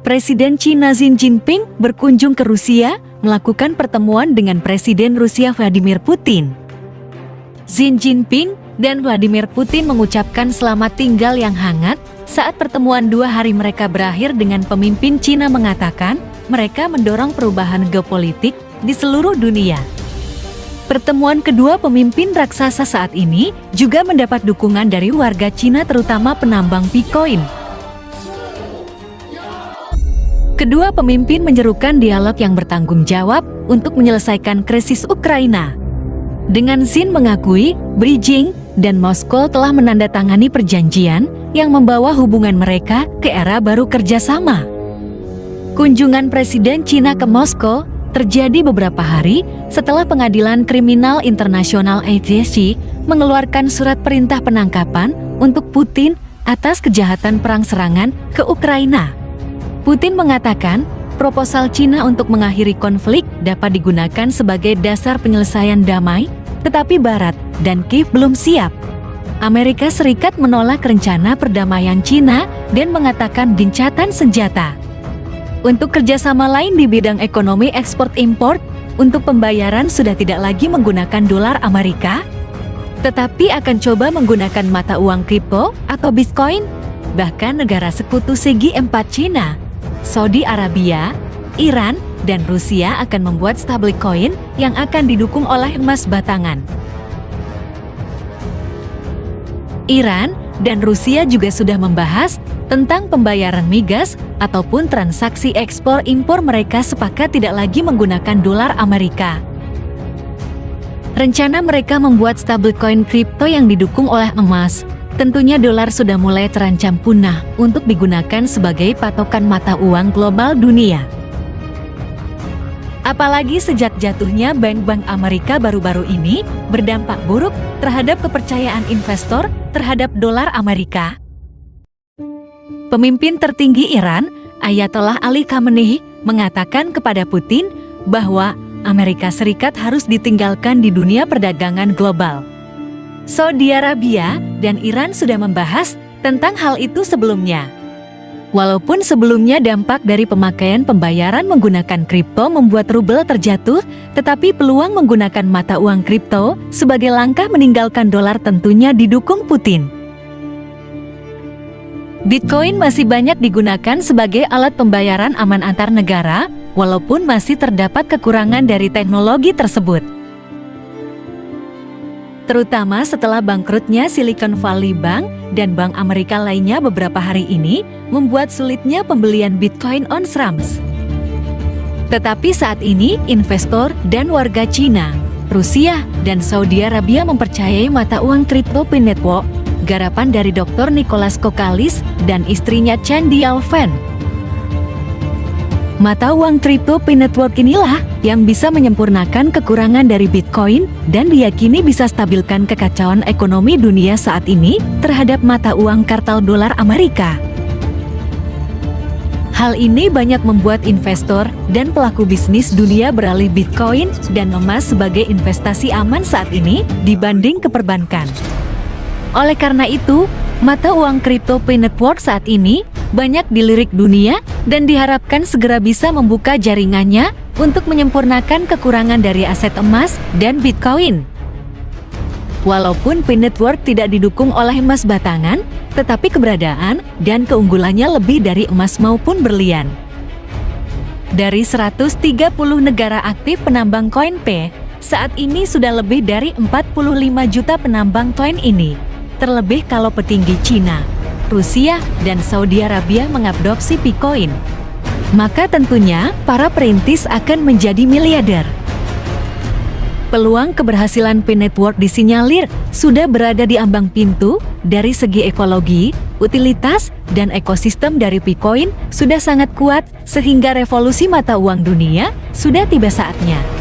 Presiden China Xi Jinping berkunjung ke Rusia, melakukan pertemuan dengan Presiden Rusia Vladimir Putin. Xi Jinping dan Vladimir Putin mengucapkan selamat tinggal yang hangat saat pertemuan 2 hari mereka berakhir dengan pemimpin China mengatakan mereka mendorong perubahan geopolitik di seluruh dunia. Pertemuan kedua pemimpin raksasa saat ini juga mendapat dukungan dari warga China terutama penambang Bitcoin. Kedua pemimpin menyerukan dialog yang bertanggung jawab untuk menyelesaikan krisis Ukraina. Dengan Xi mengakui Beijing dan Moskow telah menandatangani perjanjian yang membawa hubungan mereka ke era baru kerjasama. Kunjungan Presiden China ke Moskow terjadi beberapa hari setelah Pengadilan Kriminal Internasional ICC mengeluarkan surat perintah penangkapan untuk Putin atas kejahatan perang serangan ke Ukraina. Putin mengatakan proposal China untuk mengakhiri konflik dapat digunakan sebagai dasar penyelesaian damai, tetapi Barat dan Kiev belum siap. Amerika Serikat menolak rencana perdamaian China dan mengatakan gencatan senjata. Untuk kerjasama lain di bidang ekonomi ekspor-impor, untuk pembayaran sudah tidak lagi menggunakan dolar Amerika, tetapi akan coba menggunakan mata uang kripto atau Bitcoin. Bahkan negara sekutu segi 4 China, Saudi Arabia, Iran, dan Rusia akan membuat stablecoin yang akan didukung oleh emas batangan. Iran dan Rusia juga sudah membahas tentang pembayaran migas ataupun transaksi ekspor-impor mereka sepakat tidak lagi menggunakan dolar Amerika. Rencana mereka membuat stablecoin kripto yang didukung oleh emas. Tentunya dolar sudah mulai terancam punah untuk digunakan sebagai patokan mata uang global dunia. Apalagi sejak jatuhnya bank-bank Amerika baru-baru ini berdampak buruk terhadap kepercayaan investor terhadap dolar Amerika. Pemimpin tertinggi Iran, Ayatollah Ali Khamenei, mengatakan kepada Putin bahwa Amerika Serikat harus ditinggalkan di dunia perdagangan global. Saudi Arabia dan Iran sudah membahas tentang hal itu sebelumnya. Walaupun sebelumnya dampak dari pemakaian pembayaran menggunakan kripto membuat rubel terjatuh, tetapi peluang menggunakan mata uang kripto sebagai langkah meninggalkan dolar tentunya didukung Putin. Bitcoin masih banyak digunakan sebagai alat pembayaran aman antar negara, walaupun masih terdapat kekurangan dari teknologi tersebut. Terutama setelah bangkrutnya Silicon Valley Bank dan bank Amerika lainnya beberapa hari ini, membuat sulitnya pembelian Bitcoin on-ramps. Tetapi saat ini, investor dan warga China, Rusia, dan Saudi Arabia mempercayai mata uang kripto P-Network, garapan dari Dr. Nicholas Kokalis dan istrinya Chandy Alvan. Mata uang kripto P-Network inilah yang bisa menyempurnakan kekurangan dari Bitcoin dan diyakini bisa stabilkan kekacauan ekonomi dunia saat ini terhadap mata uang kartal dolar Amerika. Hal ini banyak membuat investor dan pelaku bisnis dunia beralih Bitcoin dan emas sebagai investasi aman saat ini dibanding ke perbankan. Oleh karena itu, mata uang kripto P-Network saat ini banyak dilirik dunia dan diharapkan segera bisa membuka jaringannya untuk menyempurnakan kekurangan dari aset emas dan Bitcoin. Walaupun P-Network tidak didukung oleh emas batangan, tetapi keberadaan dan keunggulannya lebih dari emas maupun berlian. Dari 130 negara aktif penambang koin P, saat ini sudah lebih dari 45 juta penambang koin ini. Terlebih kalau petinggi China, Rusia, dan Saudi Arabia mengadopsi Bitcoin. Maka tentunya para perintis akan menjadi miliarder. Peluang keberhasilan P-Network disinyalir sudah berada di ambang pintu dari segi ekologi, utilitas, dan ekosistem dari Bitcoin sudah sangat kuat sehingga revolusi mata uang dunia sudah tiba saatnya.